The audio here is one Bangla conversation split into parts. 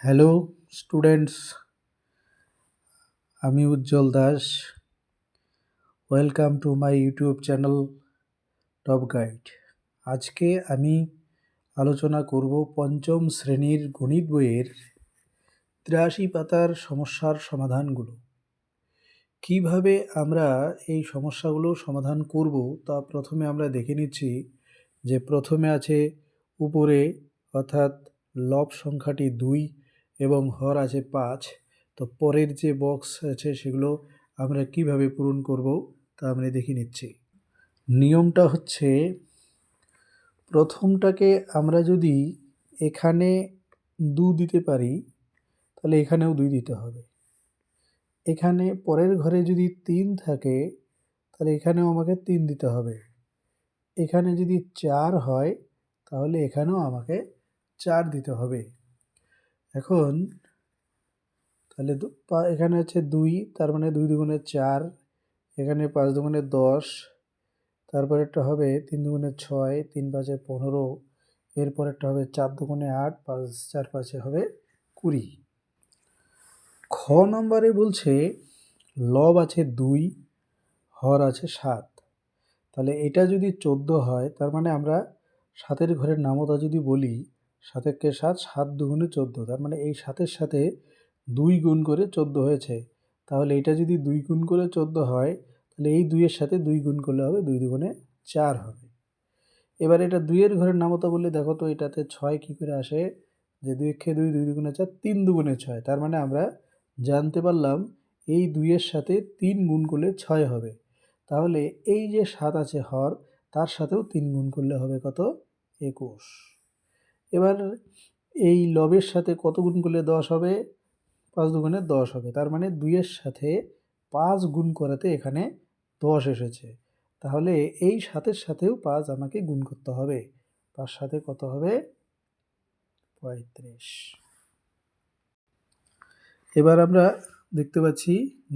হ্যালো স্টুডেন্টস, আমি Ujjwal Das. Welcome to my YouTube channel Top Guide. আজকে আমি আলোচনা করব পঞ্চম শ্রেণীর গণিত বইয়ের ৮৩ পাতার সমস্যার সমাধানগুলো। কিভাবে আমরা এই সমস্যাগুলো সমাধান করব তা প্রথমে আমরা দেখে নিচ্ছি যে প্রথমে আছে উপরে অর্থাৎ লব সংখ্যাটি ২ এবং হর আছে ৫। তো পরের যে বক্স আছে সেগুলো আমরা কিভাবে পূরণ করব তা আমরা দেখে নিচ্ছি। নিয়মটা হচ্ছে প্রথমটাকে আমরা যদি এখানে ২ দিতে পারি তাহলে এখানেও ২ দিতে হবে। এখানে পরের ঘরে যদি ৩ থাকে তাহলে এখানেও আমাকে ৩ দিতে হবে। এখানে যদি ৪ হয় তাহলে এখানেও আমাকে ৪ দিতে হবে। এখন তাহলে এখানে আছে ২, তার মানে ২ দুগুণে ৪, এখানে ৫ দুগুণে ১০, তারপরেরটা হবে ৩ দুগুণে ৬, ৩ ৫-এ ১৫, এরপরেরটা হবে ৪ দুগুণে ৮, ৫ ৪ ৫-এ হবে ২০। খ নম্বরে বলছে লব আছে ২, হর আছে ৭। তাহলে এটা যদি ১৪ হয় তার মানে আমরা ৭-এর ঘরের নামতা যদি বলি ৭ × ৭, ৭ দুগুণে ১৪, তার মানে এই ৭-এর সাথে ২ গুণ করে ১৪ হয়েছে। তাহলে এটা যদি ২ গুণ করে ১৪ হয় তাহলে এই ২-এর সাথে ২ গুণ করলে হবে ২ দুগুণে ৪ হবে। এবার এটা ২-এর ঘরের নামতা বললে দেখো তো এটাতে ৬ কী করে আসে, যে ২ একে ২, ২ দুগুণে ৪, ৩ দুগুণে ৬। তার মানে আমরা জানতে পারলাম এই ২-এর সাথে ৩ গুণ করলে ৬ হবে। তাহলে এই যে ৭ আছে হর, তার সাথেও ৩ গুণ করলে হবে কত? ২১। এবার এই লবের সাথে কত গুণ করলে ১০ হবে? ৫ দুগুণে ১০ হবে। তার মানে ২-এর সাথে ৫ গুণ করাতে এখানে ১০ এসেছে। তাহলে এই ৭-এর সাথেও ৫ আমাকে গুণ করতে হবে। ৫ সাথে কত হবে? ৩৫। এবার আমরা দেখতে পাচ্ছি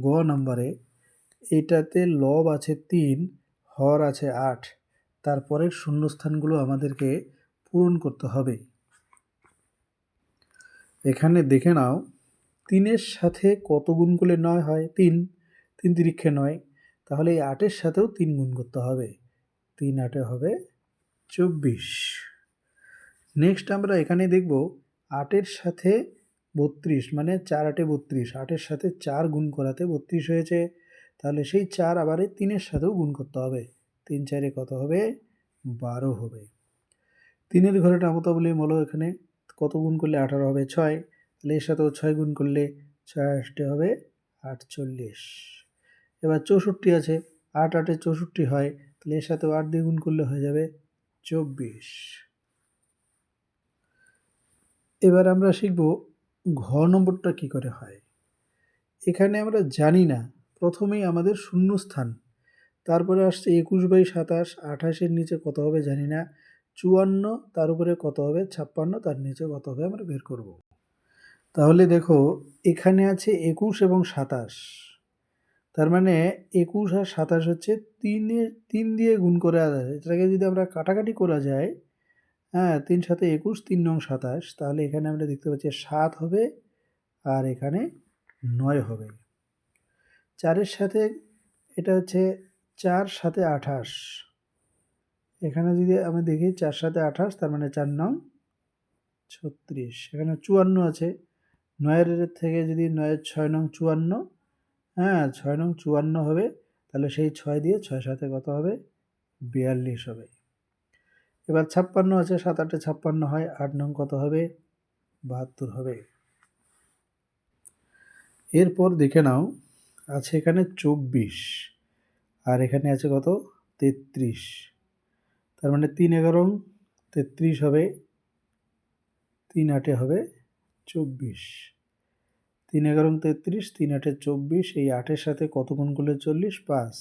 গ নম্বরে এটাতে লব আছে ৩, হর আছে ৮, তারপরের শূন্যস্থানগুলো আমাদেরকে পূরণ করতে হবে। এখানে দেখে নাও ৩-এর সাথে কত গুণ করলে ৯ হয়? ৩, ৩ তিরিক্ষে ৯, তাহলে এই ৮-এর সাথেও ৩ গুণ করতে হবে। ৩ ৮-এ হবে ২৪। নেক্সট আমরা এখানে দেখব ৮-এর সাথে ৩২, মানে ৪ ৮-এ ৩২, ৮-এর সাথে ৪ গুণ করাতে ৩২ হয়েছে। তাহলে সেই ৪ আবার এই ৩-এর সাথেও গুণ করতে হবে। ৩ ৪-এ কত হবে? ১২ হবে। ৩-এর ঘরে নামতা বলি বলো এখানে কত গুণ করলে ১৮ হবে? ৬। তাহলে এর সাথেও ৬ গুণ করলে ৬ ৮-এ হবে ৪৮। এবার ৬৪ আছে, ৮ ৮-এ ৬৪ হয়, তাহলে এর সাথেও ৮ দিয়ে গুণ করলে হয়ে যাবে ২৪। এবার আমরা শিখব ঘ নম্বরটা কি করে হয়। এখানে আমরা জানি না, প্রথমেই আমাদের শূন্যস্থান, তারপরে আসছে ২১/২৭, ২৮-এর নিচে কত হবে জানি না, ৫৪, তার উপরে কত হবে ৫৬, তার নিচে কত হবে আমরা বের করব। তাহলে দেখো এখানে আছে ২১ এবং ২৭, তার মানে ২১ আর ২৭ হচ্ছে ৩ দিয়ে গুণ করে আছে। এটাকে যদি আমরা কাটাকাটি করা যায়, হ্যাঁ, ৩ ৭ ২১, ৩ নং ২৭, তাহলে এখানে আমরা দেখতে পাচ্ছি ৭ হবে আর এখানে ৯ হবে। ৪-এর সাথে এটা হচ্ছে ৪ ৭ ২৮, এখানে যদি আমি দেখি ৪ ৭ ২৮, তার মানে ৪ নং ৩৬, এখানে ৫৪ আছে। ৯-এর থেকে যদি ৯-এর ৬ নং ৫৪, হ্যাঁ ৬ নং ৫৪ হবে, তাহলে সেই ৬ দিয়ে ৬ ৭-এ কত হবে? ৪২ হবে। এবার ৫৬ আছে, ৭ ৮-এ ৫৬ হয়, ৮ নং কত হবে? ৭২ হবে। এরপর দেখে নাও আছে এখানে ২৪ আর এখানে আছে কত? ৩৩, তার মানে ৩ ১১ ৩৩ হবে, ৩ ৮-এ হবে ২৪। ৩ ১১ ৩৩, ৩ ৮-এ ২৪, এই ৮-এর সাথে কত গুণ করলে ৪০? ৫।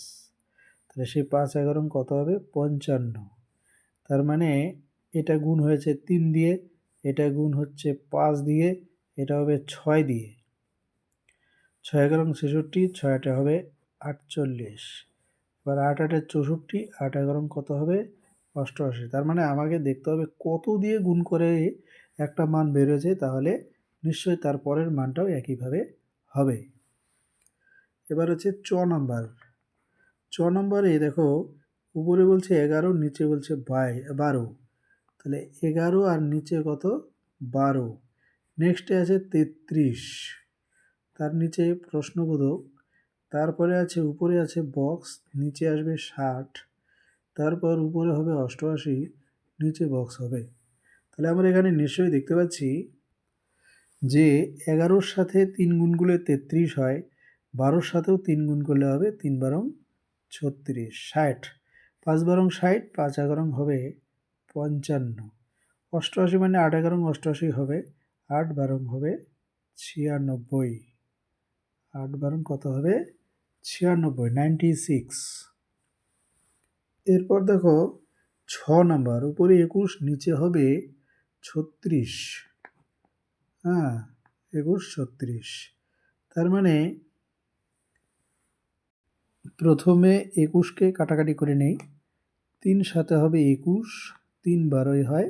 তাহলে সেই ৫ ১১ কত হবে? ৫৫। তার মানে এটা গুণ হয়েছে ৩ দিয়ে, এটা গুণ হচ্ছে ৫ দিয়ে, এটা হবে ৬ দিয়ে। ৬ ১১ ৬৬, ৬ ৮-এ হবে ৪৮। এবার ৮ ৮-এ ৬৪, ৮ ১১ কত হবে? ৮৮। তার মানে আমাকে দেখতে হবে কত দিয়ে গুণ করে একটা মান বের হয়েছে, তাহলে নিশ্চয়ই তার পরের মানটাও একইভাবে হবে। এবার হচ্ছে চ নম্বরে দেখো উপরে বলছে 11, নিচে বলছে 12, তাহলে 11 আর নিচে কত 12। নেক্সটে আছে 33, তার নিচে প্রশ্নবোধক, তারপরে আছে উপরে আছে বক্স, নিচে আসবে 60, তারপর উপরে হবে 88, নিচে বক্স হবে। তাহলে আমরা এখানে নিশ্চয়ই দেখতে পাচ্ছি যে 11-র সাথে 3 গুণ করলে 33 হয়, 12-র সাথেও 3 গুণ করলে হবে 3 বারং 36, 60, 5 বারং 60, 5 11 হবে 55, 88 মানে 8 11 88 হবে, 8 বারং হবে 96, 8 বারং কত হবে 96, 96। এরপর দেখো 6 নাম্বার, উপরে 21, নিচে হবে 36, হ্যাঁ 21 36। তার মানে প্রথমে 21কে কাটাকাটি করে নেই, 3 সাথে হবে 21, 3 12 হয়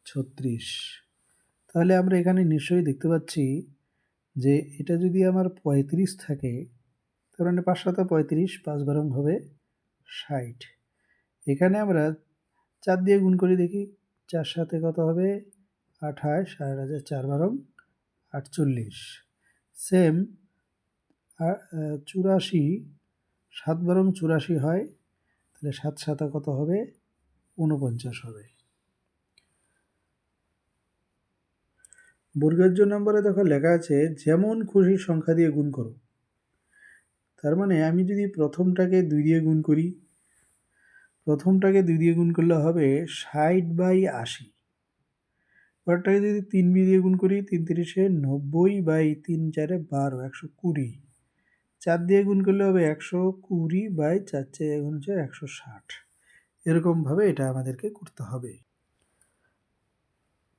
36। তাহলে আমরা এখানে নিশ্চয়ই দেখতে পাচ্ছি যে এটা যদি আমার 35 থাকে, তার মানে 5 সাথে 35, 5 বারং হবে 60। এখানে আমরা 4 দিয়ে গুণ করে দেখি, 4 সাথে কত হবে 28, আর 4 বারং 48। সেম 84, 7 বারং 84 হয়, তাহলে 7 সাথে কত হবে 49 হবে। বর্গের নম্বরে দেখো লেখা আছে যেমন খুশি সংখ্যা দিয়ে গুণ করো। তার মানে আমি যদি প্রথমটাকে 2 দিয়ে গুণ করি, প্রথমটাকে 2 দিয়ে গুণ করলে হবে 60/80। পরেরটাকে যদি 3 দিয়ে গুণ করি, 3 3-এ 90/3 4-এ 12, 120। 4 দিয়ে গুণ করলে হবে 120/4 4 গুণ হচ্ছে 160। এরকমভাবে এটা আমাদেরকে করতে হবে।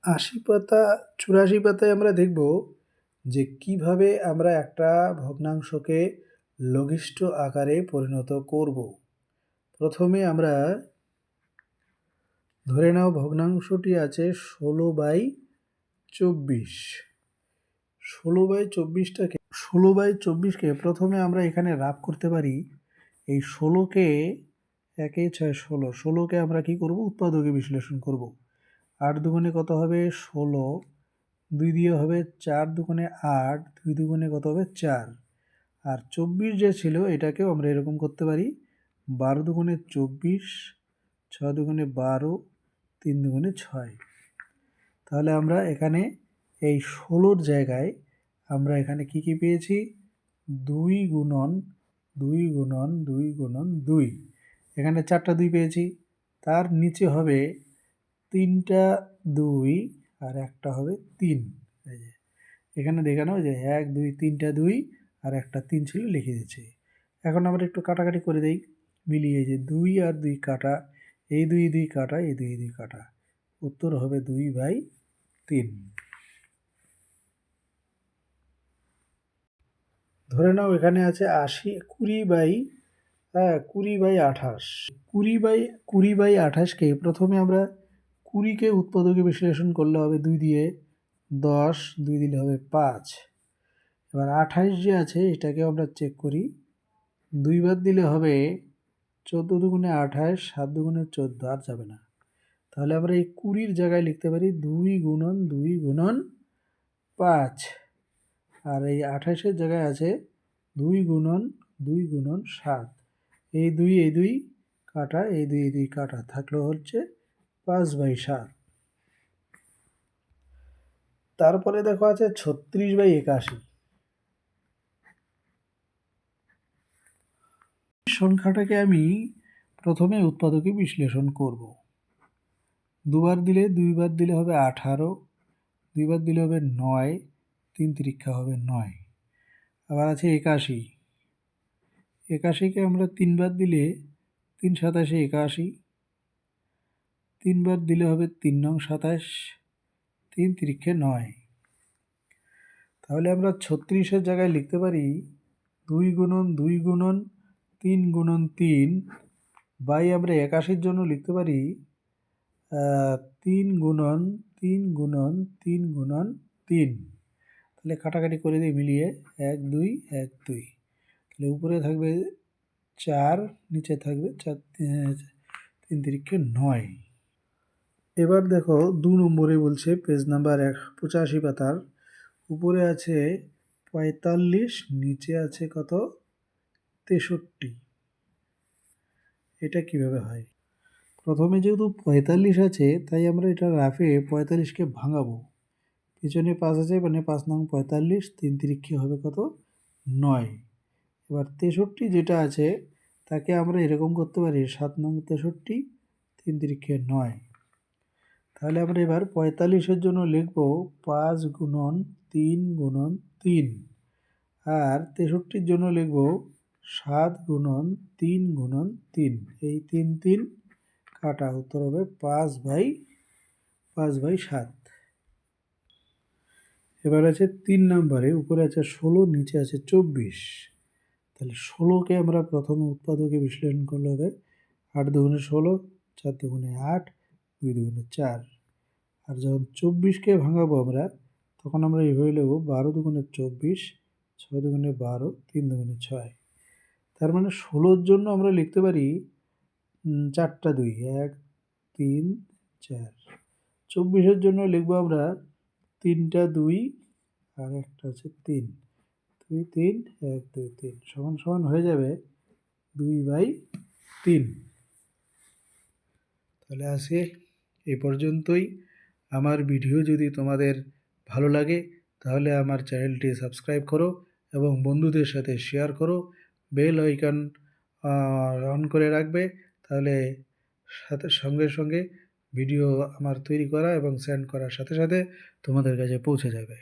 80 পাতা 84 পাতায় আমরা দেখব যে কিভাবে আমরা একটা ভগ্নাংশকে লঘিষ্ঠ আকারে পরিণত করব। প্রথমে আমরা ধরে নাও ভগ্নাংশটি আছে 16/24। 16/24কে প্রথমে আমরা এখানে রাফ করতে পারি। এই 16কে 1 6 16, 16কে আমরা কি করব উৎপাদকে বিশ্লেষণ করব। 8 দুগুণে কত হবে 16, 2 দিয়ে হবে 4 দুগুণে 8, 2 দুগুণে কত হবে 4। আর 24 যে ছিল এটাকেও আমরা এরকম করতে পারি, 12 দুগুণে 24, 6 দুগুণে 12, 3 দুগুণে 6। তাহলে আমরা এখানে এই 16-র জায়গায় আমরা এখানে কি কি পেয়েছি 2 গুণন 2 গুণন 2 গুণন 2, এখানে 4টা 2 পেয়েছি। তার নিচে হবে 3টা 2 আর একটা হবে 3। এই যে এখানে দেখানো যে 1 2 3টা 2 আর একটা 3 ছিল লিখে দিচ্ছি। এখন আমরা একটু কাটাকাটি করে দেই, মিলিয়ে যে 2 আর 2 কাটা, এই 2 2 কাটা, এই 2 2 কাটা, উত্তর হবে 2/3। ধরে নাও এখানে আছে 20/28। 20/28কে প্রথমে আমরা 20কে উৎপাদকে বিশ্লেষণ করলে হবে 2 দিয়ে 10, 2 দিলে হবে 5। এবার 28 যে আছে এটাকে আমরা চেক করি, 2 বার দিলে হবে 14 দুগুণে 28, 7 দুগুণে 14, আর যাবে না। তাহলে আমরা এই 20-র জায়গায় লিখতে পারি 2 গুণন 2 গুণন 5, আর এই 28-এর জায়গায় আছে 2 গুণন 2 গুণন 7। এই 2 কাটা, এই 2 কাটা, থাকলো হচ্ছে 5/7। তারপরে দেখো আছে 36/81। সংখ্যাটাকে আমি প্রথমে উৎপাদকে বিশ্লেষণ করব। 2 বার দিলে হবে 18, 2 বার দিলে হবে 9, 3 তিরিক্ষা হবে 9। আবার আছে 81। 81কে আমরা 3 বার দিলে 3 27 81, 3 বার দিলে হবে 3 নং 27, 3 তিরিক্ষে 9। তাহলে আমরা 36-এর জায়গায় লিখতে পারি 2 গুণন 2 গুণন 3 গুণন 3, বাই আমরা 81-র জন্য লিখতে পারি 3 গুণন 3 গুণন 3 গুণন 3। তাহলে কাটাকাটি করে দিই মিলিয়ে 1 2 1 2, তাহলে উপরে থাকবে 4, নিচে থাকবে 4 3 তিরিক্ষে 9। এবার দেখো 2 নম্বরে বলছে পেজ নাম্বার 85 পাতার, উপরে আছে 45, নিচে আছে কত 63। এটা কিভাবে হয়? প্রথমে যেহেতু 45 আছে তাই আমরা এটা রাফে 45কে ভাঙাবো। পিছনে 5 আছে মানে 5 নং 45, 3 তিরিক্ষে হবে কত 9। এবার 63 যেটা আছে তাকে আমরা এরকম করতে পারি 7 নং 63, 3 তিরিক্ষে 9। তাহলে আমরা এবার 45-এর জন্য লিখব 5 গুণন 3 গুণন 3, আর 63-র জন্য লিখব 7 গুণন 3 গুণন 3। এই 3 3 কাটা, উত্তর হবে 5/7। এবার আছে 3 নম্বরে, উপরে আছে 16, নিচে আছে 24। তাহলে 16কে আমরা প্রথমে উৎপাদকে বিশ্লেষণ করলে হবে 8 দুগুণে 16, 4 দুগুণে 8, 2 দুগুণে 4। আর যখন 24কে ভাঙাবো আমরা, তখন আমরা এইভাবে লিখব 12 দুগুণে 24, 6 দুগুণে 12, 3 দুগুণে 6। তার মানে 16-র জন্য আমরা লিখতে পারি 4টা 2, 1 3 4। 24-এর জন্য লিখবো আমরা 3টা 2 আর একটা হচ্ছে 3, 2 3 1 2 3 সমান সমান হয়ে যাবে 2/3। তাহলে আজকে এই পর্যন্তই। আমার ভিডিও যদি তোমাদের ভালো লাগে তাহলে আমার চ্যানেলটি সাবস্ক্রাইব করো এবং বন্ধুদের সাথে শেয়ার করো। বেল আইকন অন করে রাখবে, তাহলে সঙ্গে সঙ্গে ভিডিও আমার তৈরি করা এবং সেন্ড করার সাথে সাথে তোমাদের কাছে পৌঁছে যাবে।